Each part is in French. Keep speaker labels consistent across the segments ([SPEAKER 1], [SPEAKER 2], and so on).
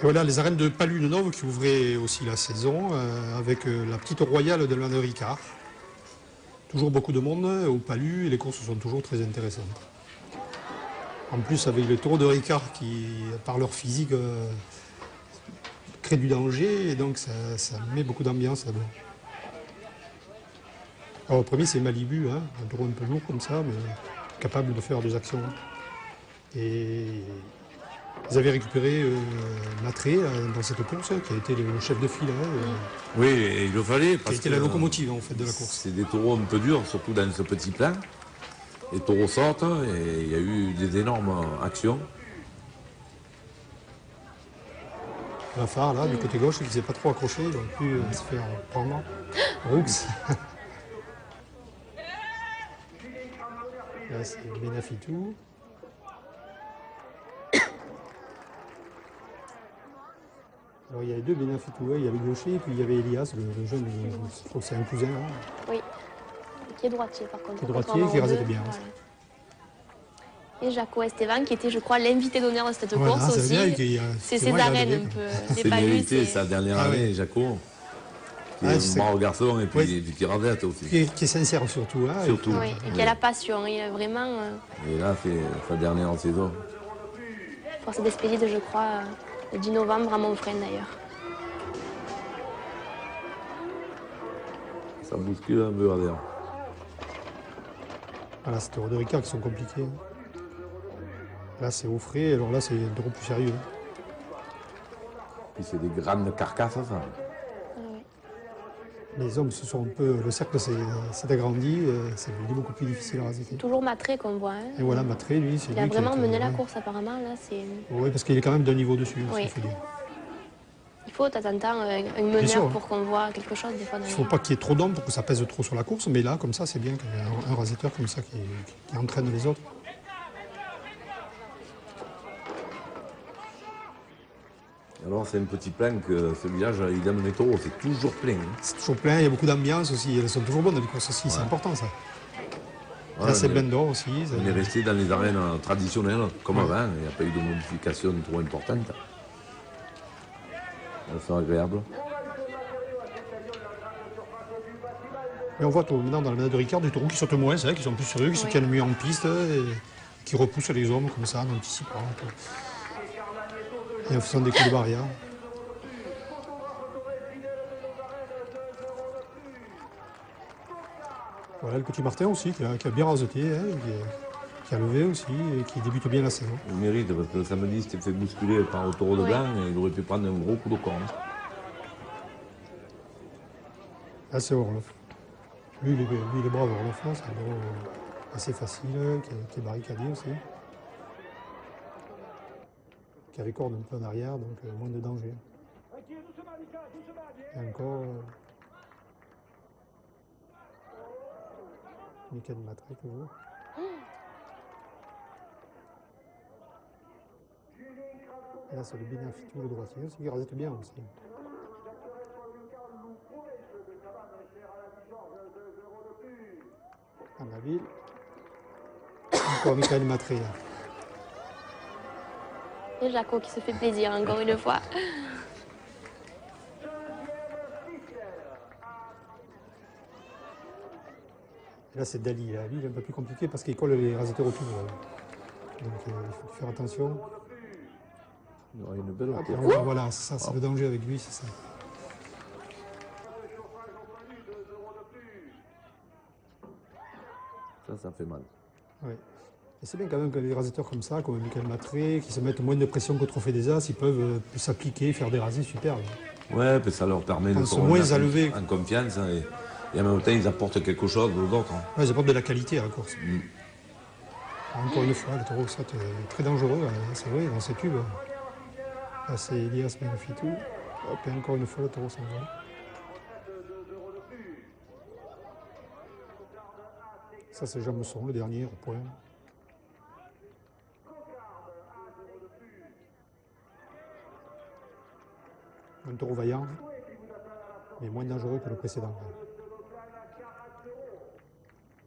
[SPEAKER 1] Voilà les arènes de Palu-Neuve qui ouvraient aussi la saison avec la petite royale de l'Anne de Ricard. Toujours beaucoup de monde au Palu et les courses sont toujours très intéressantes. En plus avec les taureaux de Ricard qui, par leur physique, créent du danger et donc ça met beaucoup d'ambiance là-bas. Alors le premier c'est Malibu, hein, un taureau un peu lourd comme ça, mais capable de faire des actions. Et ils avaient récupéré Matré dans cette course, qui a été le chef de file.
[SPEAKER 2] Oui, et il le fallait.
[SPEAKER 1] Qui a été la locomotive en fait de la course.
[SPEAKER 2] C'est des taureaux un peu durs, surtout dans ce petit plan. Les taureaux sortent et il y a eu des énormes actions.
[SPEAKER 1] La phare là, du côté gauche, qui ne s'est pas trop accroché, il aurait pu se faire prendre. Roux. Là c'est Benafitou. Alors il y avait deux Benafitou, il y avait Gaucher et puis il y avait Elias, le jeune, je crois que c'est un cousin. Hein.
[SPEAKER 3] Oui, qui est droitier par contre.
[SPEAKER 1] Qui est droitier, qui rasait bien.
[SPEAKER 3] Voilà. Et Jaco Esteban, qui était, je crois, l'invité d'honneur de cette
[SPEAKER 1] voilà,
[SPEAKER 3] course aussi. C'est ses arènes un peu.
[SPEAKER 2] C'est mérité, sa dernière année, Jaco. Qui est mort au garçon et puis qui radette aussi.
[SPEAKER 1] Qui est sincère surtout. Hein,
[SPEAKER 2] surtout.
[SPEAKER 3] Oui, et qui a la passion, il a vraiment...
[SPEAKER 2] Et là, c'est sa dernière saison.
[SPEAKER 3] Pour sa despedide, je crois, le 10 novembre à Montfrein d'ailleurs.
[SPEAKER 2] Ça bouscule un peu d'ailleurs.
[SPEAKER 1] Voilà, c'est les de Ricard qui sont compliqués. Là, c'est au frais, alors là, c'est un taureau plus sérieux.
[SPEAKER 2] Puis c'est des grandes carcasses, ça.
[SPEAKER 1] Les hommes se sont un peu... Le cercle s'est agrandi, c'est beaucoup plus difficile à raser.
[SPEAKER 3] Toujours Matré qu'on voit. Hein.
[SPEAKER 1] Et voilà, Matré, lui, c'est lui.
[SPEAKER 3] Il a vraiment mené la course apparemment, là, c'est...
[SPEAKER 1] Oui, parce qu'il est quand même d'un niveau dessus,
[SPEAKER 3] oui.
[SPEAKER 1] il faut dire.
[SPEAKER 3] Il faut, de temps en temps, un meneur pour qu'on voit quelque chose, des fois.
[SPEAKER 1] Il ne faut pas qu'il y ait trop d'hommes pour que ça pèse trop sur la course, mais là, comme ça, c'est bien qu'il y ait un rasetteur comme ça qui entraîne les autres.
[SPEAKER 2] Alors c'est un petit plein que ce village, il aime les taureaux, c'est toujours plein. Hein.
[SPEAKER 1] C'est toujours plein, il y a beaucoup d'ambiance aussi, elles sont toujours bonnes les courses aussi, c'est important ça. Ouais, là c'est plein d'or aussi.
[SPEAKER 2] On est resté dans les arènes traditionnelles comme avant, il n'y a pas eu de modification trop importante. Elles sont agréables.
[SPEAKER 1] Et on voit maintenant dans le manade de Ricard des taureaux qui sautent moins, c'est vrai, qui sont plus sérieux, qui se tiennent mieux en piste, et qui repoussent les hommes comme ça, en anticipant. Et en faisant des coups de barrière. Voilà le petit Martin aussi, qui a bien raseté, hein, qui a levé aussi, et qui débute bien la saison.
[SPEAKER 2] Il mérite, parce que le samedi, il s'était fait bousculer par le taureau de blanc, et il aurait pu prendre un gros coup de corne.
[SPEAKER 1] Là, c'est Orloff. Lui, il est brave, Orloff, c'est un gros assez facile, qui est barricadé aussi. Qui a les cordes un peu en arrière, donc moins de danger. Et encore... Michael Matré, toujours. Et là, c'est le Benafitou, le droitier aussi, qui rasette bien aussi. Dans la ville. Encore Michael Matré.
[SPEAKER 3] Et Jaco qui se fait plaisir encore une fois.
[SPEAKER 1] Et là, c'est Dali. Lui, il est un peu plus compliqué parce qu'il colle les raseteurs autour. Donc, il faut faire attention.
[SPEAKER 2] Il y aura une belle hauteur.
[SPEAKER 1] Voilà, c'est ça, c'est le danger avec lui, c'est ça.
[SPEAKER 2] Ça fait mal.
[SPEAKER 1] Oui. Et c'est bien quand même que les raseteurs comme ça, comme Michael Matré, qui se mettent moins de pression qu'au Trophée des As, ils peuvent s'appliquer, faire des rasés superbes.
[SPEAKER 2] Ouais, puis ça leur permet de se remettre en confiance et en même temps ils apportent quelque chose aux autres.
[SPEAKER 1] Ouais, ils apportent de la qualité à la course. Encore une fois, le taureau saute très dangereux, c'est vrai, dans ces tubes. Là, c'est Elias Benafitou. Hop, et encore une fois, le taureau s'en va. Ça, c'est Jamesson, le dernier, au point. Un taureau vaillant, mais moins dangereux que le précédent.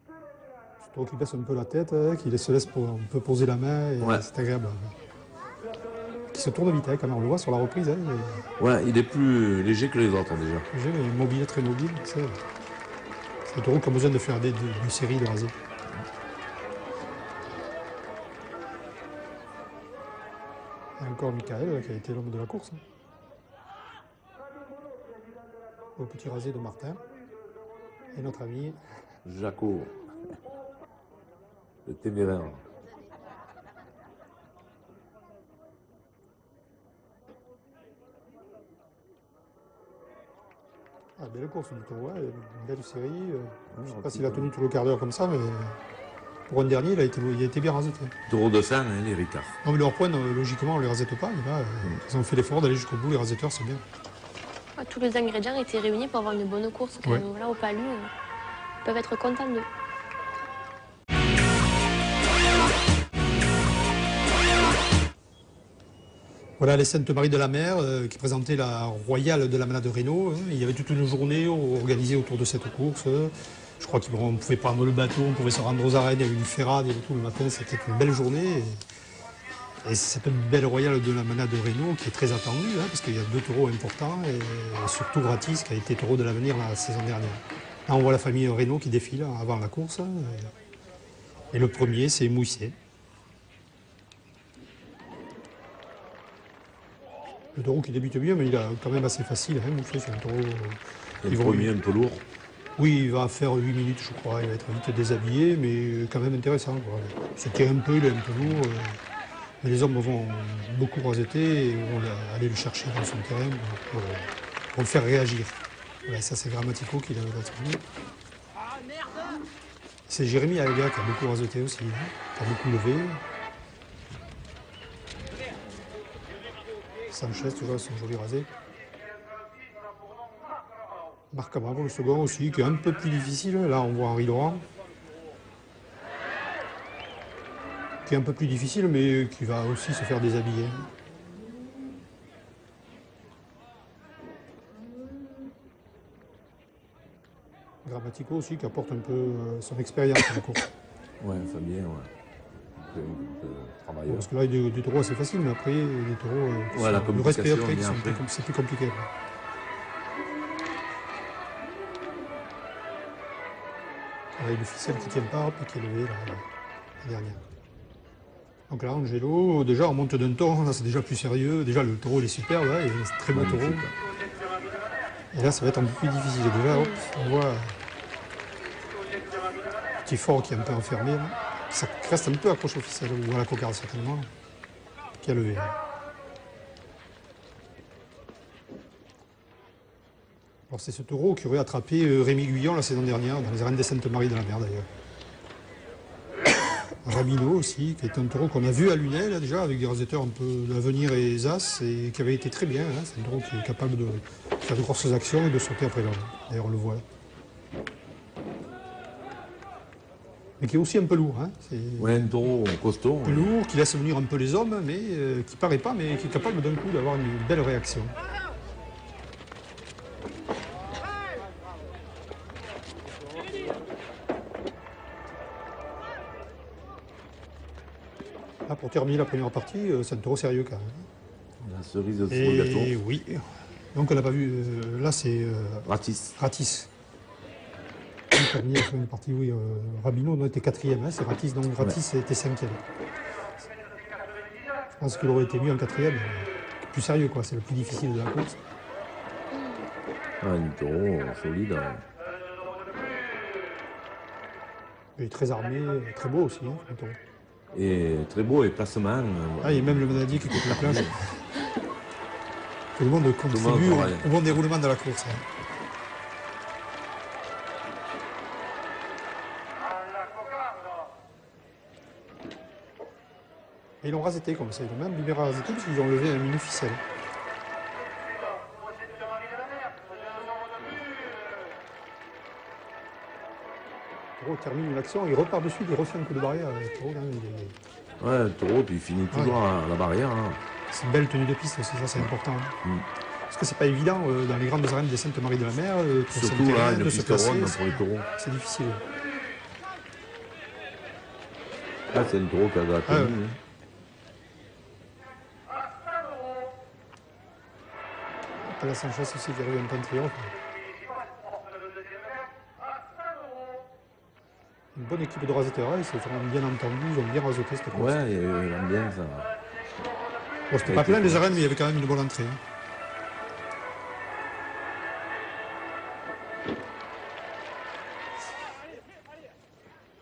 [SPEAKER 1] Ce taureau qui baisse un peu la tête, qui se laisse un peu poser la main, et c'est agréable. qui se tourne vite, hein, quand même, on le voit sur la reprise. Hein,
[SPEAKER 2] Ouais, il est plus léger que les autres déjà.
[SPEAKER 1] il est mobile, très mobile. C'est le taureau qui a besoin de faire une série de rasés. Et encore Michael qui a été l'homme de la course. Hein. Au petit rasé de Martin. Et notre ami.
[SPEAKER 2] Jaco, le téméraire.
[SPEAKER 1] Ah, belle course du taureau, une belle série. Je ne sais pas s'il a tenu tout le quart d'heure comme ça, mais pour un dernier, il a été bien rasé.
[SPEAKER 2] Taureau de sang, hein, les Ricard.
[SPEAKER 1] Non, mais leur point, logiquement, on ne les rasette pas. Et là, ils ont fait l'effort d'aller jusqu'au bout, les rasetteurs, c'est bien.
[SPEAKER 3] Tous les ingrédients étaient réunis pour avoir une bonne course. Quand même. Là, au Palu, ils peuvent être contents d'eux.
[SPEAKER 1] Voilà les Saintes Maries de la Mer qui présentaient la Royale de la Manade de Reynaud. Hein. Il y avait toute une journée organisée autour de cette course. Je crois qu'on pouvait prendre le bateau, on pouvait se rendre aux arènes, il y avait une ferrade, il y avait tout le matin. C'était une belle journée. Et cette belle Royale de la Manade de Reynaud qui est très attendue, hein, parce qu'il y a 2 taureaux importants, et surtout Gratis qui a été taureau de l'avenir la saison dernière. Là, on voit la famille Reynaud qui défile avant la course. Et le premier, c'est Mouissé. Le taureau qui débute bien, mais il est quand même assez facile. Hein, Moussé, c'est un taureau.
[SPEAKER 2] Le premier un peu lourd.
[SPEAKER 1] Oui, il va faire 8 minutes, je crois. Il va être vite déshabillé, mais quand même intéressant. Quoi. Il se tient un peu, il est un peu lourd. Mais les hommes vont beaucoup rasetter et vont aller le chercher dans son terrain pour le faire réagir. Voilà, ça, c'est Grammatico qui l'a attribué. C'est Jérémy Alga qui a beaucoup raseté aussi, hein, qui a beaucoup levé. Sanchez, toujours son joli rasé. Marc Bravo, le second aussi, qui est un peu plus difficile. Là, on voit Henri Laurent. Qui est un peu plus difficile, mais qui va aussi se faire déshabiller. Grammatico aussi, qui apporte un peu son expérience à la course.
[SPEAKER 2] Ouais, Fabien, ouais.
[SPEAKER 1] Bon, parce que là, il y a des taureaux assez faciles, mais après, des taureaux. Le respect après, c'est plus compliqué. Quoi. Là, il y a une ficelle qui ne tient pas, et qui est levée, là, la dernière. Donc là, Angelo, déjà, on monte d'un ton, là, c'est déjà plus sérieux. Déjà, le taureau, il est superbe, là, il est un très beau taureau. Et là, ça va être un peu plus difficile. Déjà, hop, on voit petit fort qui est un peu enfermé, là. Ça reste un peu accroché au ficelle, ou à la cocarde, certainement, qui a levé. Alors, c'est ce taureau qui aurait attrapé Rémi Guyon la saison dernière, dans les arènes des Saintes Maries de la Mer, d'ailleurs. Rabino aussi, qui est un taureau qu'on a vu à Lunel, déjà, avec des rasetteurs un peu d'avenir et les as, et qui avait été très bien. Hein. C'est un taureau qui est capable de faire de grosses actions et de sauter après l'homme. D'ailleurs, on le voit. Mais qui est aussi un peu lourd. Hein.
[SPEAKER 2] Ouais, un taureau costaud.
[SPEAKER 1] Un peu lourd, qui laisse venir un peu les hommes, mais qui paraît pas, mais qui est capable d'un coup d'avoir une belle réaction. Là, pour terminer la première partie, c'est un taureau sérieux quand même.
[SPEAKER 2] La cerise sur le gâteau.
[SPEAKER 1] Oui. Donc on n'a pas vu. Là, c'est
[SPEAKER 2] Ratis.
[SPEAKER 1] Ratis. Terminé la première partie, oui. Rabino était 4e, hein, c'est Ratis, donc Ratis était 5e. Je pense qu'il aurait été mieux en 4e, plus sérieux, quoi. C'est le plus difficile de la course.
[SPEAKER 2] Ah, un taureau solide.
[SPEAKER 1] Il est très armé, très beau aussi, hein, le taureau.
[SPEAKER 2] Et très beau et placement.
[SPEAKER 1] Ah, il y a même le manadier qui coupe la plage. Tout le monde contribue au bon déroulement de la course. Hein. Et ils l'ont raseté comme ça, ils l'ont même libéré raseté parce qu'ils ont levé un mini ficelle. Le taureau termine une action, il repart dessus, il refait un coup de barrière. Le taureau, là,
[SPEAKER 2] Ouais, le taureau, puis il finit toujours à la barrière. Hein.
[SPEAKER 1] C'est une belle tenue de piste aussi, ça c'est important. Hein. Parce que c'est pas évident dans les grandes arènes des Saintes Maries de la Mer,
[SPEAKER 2] surtout là, une piste ronde pour les taureaux.
[SPEAKER 1] C'est difficile.
[SPEAKER 2] Là, c'est le taureau qui a gratté.
[SPEAKER 1] Nicolas Sanchez aussi qui revient en triomphe. Une bonne équipe de raseteurs, ils se sont bien entendus, ils ont bien rasoté cette course.
[SPEAKER 2] Ouais, il y a eu l'ambiance.
[SPEAKER 1] Bon, c'était pas plein les arènes, mais il y avait quand même une bonne entrée.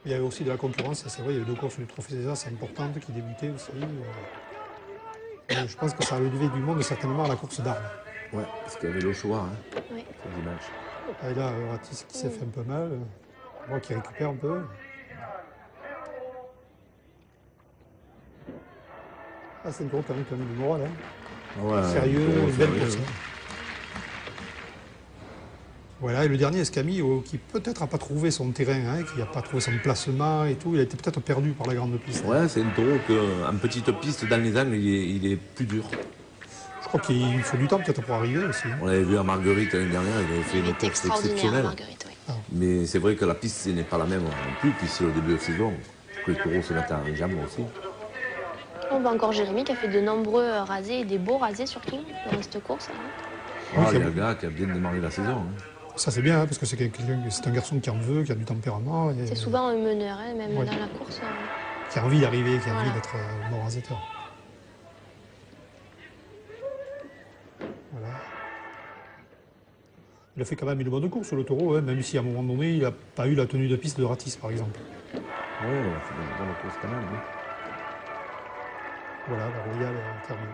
[SPEAKER 1] Il y avait aussi de la concurrence, c'est vrai, il y avait 2 courses du Trophée des As importantes qui débutaient aussi. Je pense que ça a levé du monde certainement à la course d'armes.
[SPEAKER 2] Ouais, parce qu'il y avait le choix, hein,
[SPEAKER 3] Oui.
[SPEAKER 2] ce dimanche.
[SPEAKER 1] Et là, Ratis qui s'est fait un peu mal, moi qui récupère un peu. Ah, c'est une course quand même du moral, hein.
[SPEAKER 2] Ouais,
[SPEAKER 1] Sérieux,
[SPEAKER 2] gros,
[SPEAKER 1] une belle
[SPEAKER 2] sérieux.
[SPEAKER 1] course. Voilà, et le dernier, Escami, qui peut-être n'a pas trouvé son terrain, hein, qui n'a pas trouvé son placement et tout, il a été peut-être perdu par la grande piste.
[SPEAKER 2] Ouais, c'est un taureau qu'en petite piste, dans les angles, il est plus dur.
[SPEAKER 1] Je crois qu'il faut du temps peut-être pour arriver aussi.
[SPEAKER 2] On l'avait vu à Marguerite l'année dernière, il avait fait
[SPEAKER 3] Il
[SPEAKER 2] une
[SPEAKER 3] était
[SPEAKER 2] course
[SPEAKER 3] extraordinaire,
[SPEAKER 2] exceptionnelle.
[SPEAKER 3] Marguerite, oui.
[SPEAKER 2] Mais c'est vrai que la piste ce n'est pas la même non plus, puis c'est le début de saison. Que les taureaux se mettent en jambe aussi.
[SPEAKER 3] On voit encore Jérémy qui a fait de nombreux rasés et des beaux rasés surtout dans cette course. Hein.
[SPEAKER 2] Ah,
[SPEAKER 1] Oui,
[SPEAKER 2] il y a un gars qui a bien démarré la saison. Hein.
[SPEAKER 1] Ça c'est bien, hein, parce que c'est un garçon qui en veut, qui a du tempérament, et
[SPEAKER 3] C'est souvent un meneur, hein, même
[SPEAKER 1] Ouais.
[SPEAKER 3] dans la course.
[SPEAKER 1] qui a envie d'arriver, qui a envie
[SPEAKER 3] Voilà.
[SPEAKER 1] d'être bon raseteur. Voilà. Il a fait quand même une bonne course, le taureau, hein, même si à un moment donné, il n'a pas eu la tenue de piste de Ratis, par exemple.
[SPEAKER 2] Ouais, il a fait une bonne course quand même. Hein.
[SPEAKER 1] Voilà, la Royale est terminée.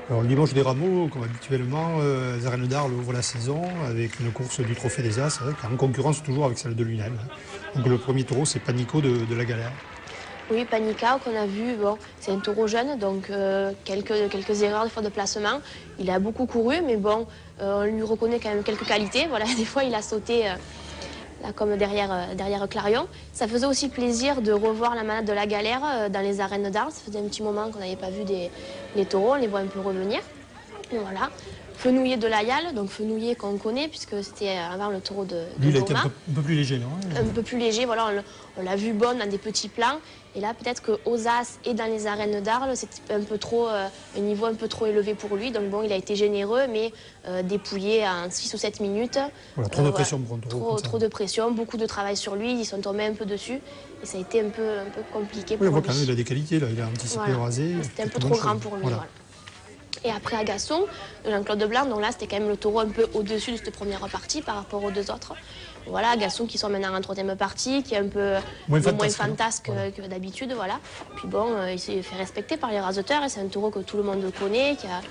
[SPEAKER 1] Alors, le dimanche des Rameaux, comme habituellement, les arènes d'Arles ouvrent la saison avec une course du Trophée des As, hein, qui est en concurrence toujours avec celle de Lunel. Donc le premier taureau, c'est Panico de la Galère.
[SPEAKER 3] Oui, Panica, qu'on a vu, bon, c'est un taureau jeune, donc quelques erreurs des fois de placement. Il a beaucoup couru, mais bon, on lui reconnaît quand même quelques qualités. Voilà, des fois, il a sauté là, comme derrière Clarion. Ça faisait aussi plaisir de revoir la manade de la Galère dans les arènes d'Arles. Ça faisait un petit moment qu'on n'avait pas vu les taureaux, on les voit un peu revenir. Et voilà. Fenouillet de l'Ayal, donc Fenouillet qu'on connaît, puisque c'était avant le taureau de
[SPEAKER 1] Lui, il a été
[SPEAKER 3] Thomas.
[SPEAKER 1] un peu plus léger, non?
[SPEAKER 3] Un peu plus léger, voilà, on l'a vu bonne dans des petits plans. Et là, peut-être qu'aux As et dans les arènes d'Arles, c'était un peu trop, un niveau un peu trop élevé pour lui. Donc bon, il a été généreux, mais dépouillé en 6 ou 7 minutes.
[SPEAKER 1] Voilà, trop de pression pour un taureau comme ça.
[SPEAKER 3] Trop de pression, beaucoup de travail sur lui, ils sont tombés un peu dessus. Et ça a été un peu compliqué
[SPEAKER 1] Oui, on
[SPEAKER 3] pour
[SPEAKER 1] voit
[SPEAKER 3] lui.
[SPEAKER 1] quand même, il a des qualités, là. Il a anticipé
[SPEAKER 3] Voilà.
[SPEAKER 1] le rasé.
[SPEAKER 3] C'était un
[SPEAKER 1] c'est
[SPEAKER 3] peu
[SPEAKER 1] une
[SPEAKER 3] trop
[SPEAKER 1] bonne
[SPEAKER 3] grand
[SPEAKER 1] chose.
[SPEAKER 3] pour lui.
[SPEAKER 1] Voilà.
[SPEAKER 3] Voilà. Et après Agasson, de Jean-Claude Blanc, donc là c'était quand même le taureau un peu au-dessus de cette première partie par rapport aux deux autres. Voilà, Agasson qui sort maintenant en troisième partie, qui est un peu
[SPEAKER 1] Moins
[SPEAKER 3] moins
[SPEAKER 1] fantasque, hein.
[SPEAKER 3] fantasque
[SPEAKER 1] Voilà.
[SPEAKER 3] que d'habitude, voilà. Puis bon, il s'est fait respecter par les raseteurs et c'est un taureau que tout le monde connaît, qui a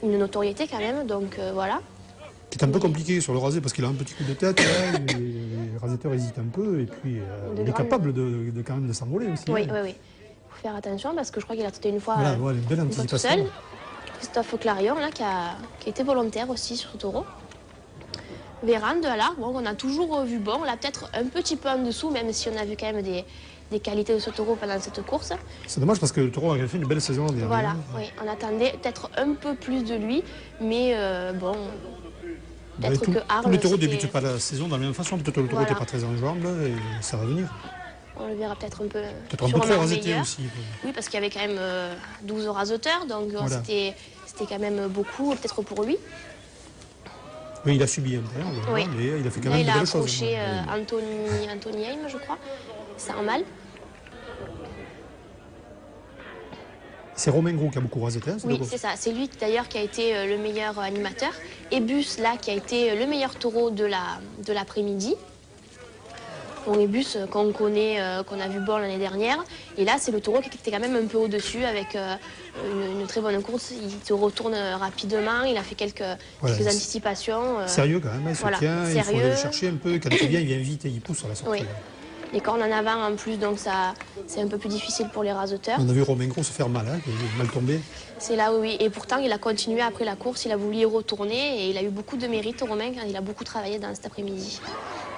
[SPEAKER 3] une notoriété quand même, donc voilà.
[SPEAKER 1] C'est un peu compliqué sur le rasé parce qu'il a un petit coup de tête, là, les raseteurs hésitent un peu et puis il est
[SPEAKER 3] grandes-
[SPEAKER 1] capable quand même de s'envoler aussi.
[SPEAKER 3] Oui,
[SPEAKER 1] hein.
[SPEAKER 3] oui, oui. Il faut faire attention parce que je crois qu'il a sauté une fois,
[SPEAKER 1] Voilà, voilà, une belle
[SPEAKER 3] une fois tout
[SPEAKER 1] anticipation.
[SPEAKER 3] seul. Christophe Clarion, là, qui a été volontaire aussi sur ce taureau. Véran de Halar, bon, on a toujours vu bon, là peut-être un petit peu en dessous, même si on a vu quand même des qualités de ce taureau pendant cette course.
[SPEAKER 1] C'est dommage parce que le taureau a fait une belle saison l'an dernier.
[SPEAKER 3] Voilà, oui, on attendait peut-être un peu plus de lui, mais bon,
[SPEAKER 1] Bah,
[SPEAKER 3] peut-être que
[SPEAKER 1] tous
[SPEAKER 3] Arles,
[SPEAKER 1] les taureaux ne
[SPEAKER 3] c'était-
[SPEAKER 1] débutent pas la saison de la même façon. Peut-être que le taureau n'était
[SPEAKER 3] Voilà.
[SPEAKER 1] pas très en jambes et ça va venir.
[SPEAKER 3] on le verra peut-être un peu
[SPEAKER 1] Peut-être un peu
[SPEAKER 3] sûrement
[SPEAKER 1] trop raseté
[SPEAKER 3] meilleur.
[SPEAKER 1] aussi.
[SPEAKER 3] Oui, parce qu'il y avait quand même 12 raseteurs, donc
[SPEAKER 1] Voilà.
[SPEAKER 3] c'était quand même beaucoup, peut-être pour lui.
[SPEAKER 1] Oui, il a subi un peu, on le
[SPEAKER 3] Oui.
[SPEAKER 1] voit, mais il a fait quand
[SPEAKER 3] Là,
[SPEAKER 1] même
[SPEAKER 3] il
[SPEAKER 1] de
[SPEAKER 3] a
[SPEAKER 1] belles choses.
[SPEAKER 3] accroché Anthony Heim, je crois. C'est en mal.
[SPEAKER 1] C'est Romain Gros qui a beaucoup raseté.
[SPEAKER 3] Oui, c'est ça. C'est lui d'ailleurs qui a été le meilleur animateur. Et Bus, là, qui a été le meilleur taureau de l'après-midi. Bon, et Bus, qu'on connaît, qu'on a vu bon l'année dernière. Et là, c'est le taureau qui était quand même un peu au-dessus avec une très bonne course. Il se retourne rapidement. Il a fait quelques
[SPEAKER 1] Voilà, c'est-
[SPEAKER 3] anticipations.
[SPEAKER 1] Sérieux quand même, il se
[SPEAKER 3] Voilà,
[SPEAKER 1] tient, il faut
[SPEAKER 3] sérieux.
[SPEAKER 1] aller le chercher un peu. Quand il vient vite et il pousse à la sortie.
[SPEAKER 3] Oui. Les cornes en avant en plus, donc ça, c'est un peu plus difficile pour les raseteurs.
[SPEAKER 1] On a vu Romain Gros se faire mal, hein, il est mal tombé.
[SPEAKER 3] C'est là, oui. Et pourtant, il a continué après la course. Il a voulu y retourner et il a eu beaucoup de mérite, Romain, car il a beaucoup travaillé dans cet après-midi.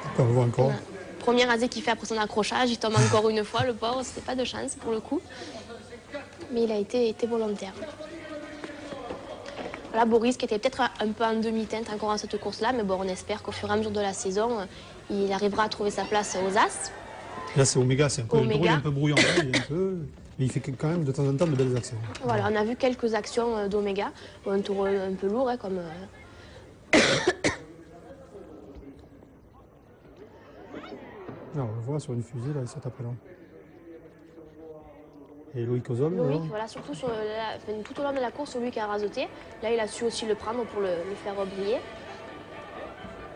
[SPEAKER 1] On peut voir encore.
[SPEAKER 3] Ouais. Premier rasé qu'il fait après son accrochage, il tombe encore une fois, le pauvre, c'était pas de chance pour le coup. Mais il a été volontaire. Voilà, Boris qui était peut-être un peu en demi-teinte encore dans cette course-là, mais bon, on espère qu'au fur et à mesure de la saison, il arrivera à trouver sa place aux As.
[SPEAKER 1] Là, c'est Omega, c'est un peu, le taureau, il est
[SPEAKER 3] Omega.
[SPEAKER 1] un peu brouillon, hein, mais il fait quand même de temps en temps de belles actions.
[SPEAKER 3] Voilà, on a vu quelques actions d'Omega. Bon, un taureau un peu lourd, hein, comme...
[SPEAKER 1] Là, on le voit sur une fusée, là, il saute après là. Et Loïc Ozol,
[SPEAKER 3] Loïc,
[SPEAKER 1] là,
[SPEAKER 3] voilà, surtout tout au long de la course, Loïc a rasoté. Là, il a su aussi le prendre pour le faire briller.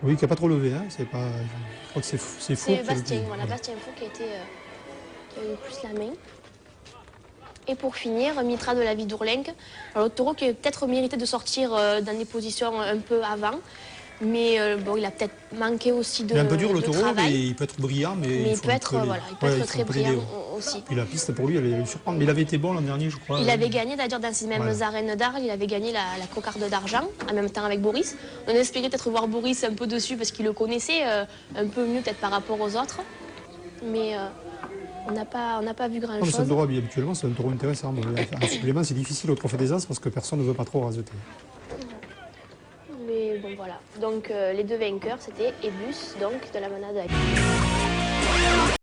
[SPEAKER 1] Loïc n'a pas trop levé, hein, c'est pas, je crois que c'est Four
[SPEAKER 3] C'est
[SPEAKER 1] qui a levé.
[SPEAKER 3] Bastien, voilà, Bastien Four qui a eu plus la main. Et pour finir, Mitra de la vie d'Ourlenque. Alors, le taureau qui a peut-être mérité de sortir dans des positions un peu avant. Mais bon, il a peut-être manqué aussi de
[SPEAKER 1] Il est un peu dur le taureau, mais
[SPEAKER 3] travail.
[SPEAKER 1] il peut être brillant, mais
[SPEAKER 3] Mais
[SPEAKER 1] il
[SPEAKER 3] il
[SPEAKER 1] faut
[SPEAKER 3] peut être,
[SPEAKER 1] un peu
[SPEAKER 3] voilà, il peut être très brillant aussi.
[SPEAKER 1] Puis la piste pour lui, elle est surprenante. Mais il avait été bon l'an dernier, je crois.
[SPEAKER 3] Il avait gagné d'ailleurs dans ces mêmes
[SPEAKER 1] Voilà.
[SPEAKER 3] arènes d'Arles, il avait gagné la cocarde d'argent en même temps avec Boris. On espérait peut-être voir Boris un peu dessus parce qu'il le connaissait un peu mieux peut-être par rapport aux autres. Mais on n'a pas vu
[SPEAKER 1] Non, mais
[SPEAKER 3] grand-chose.
[SPEAKER 1] c'est un taureau, habituellement, c'est un taureau intéressant. Bon, en supplément, c'est difficile au Trophée des As parce que personne ne veut pas trop raseter.
[SPEAKER 3] Mais bon voilà. Donc les deux vainqueurs, c'était Ebus donc de la manade.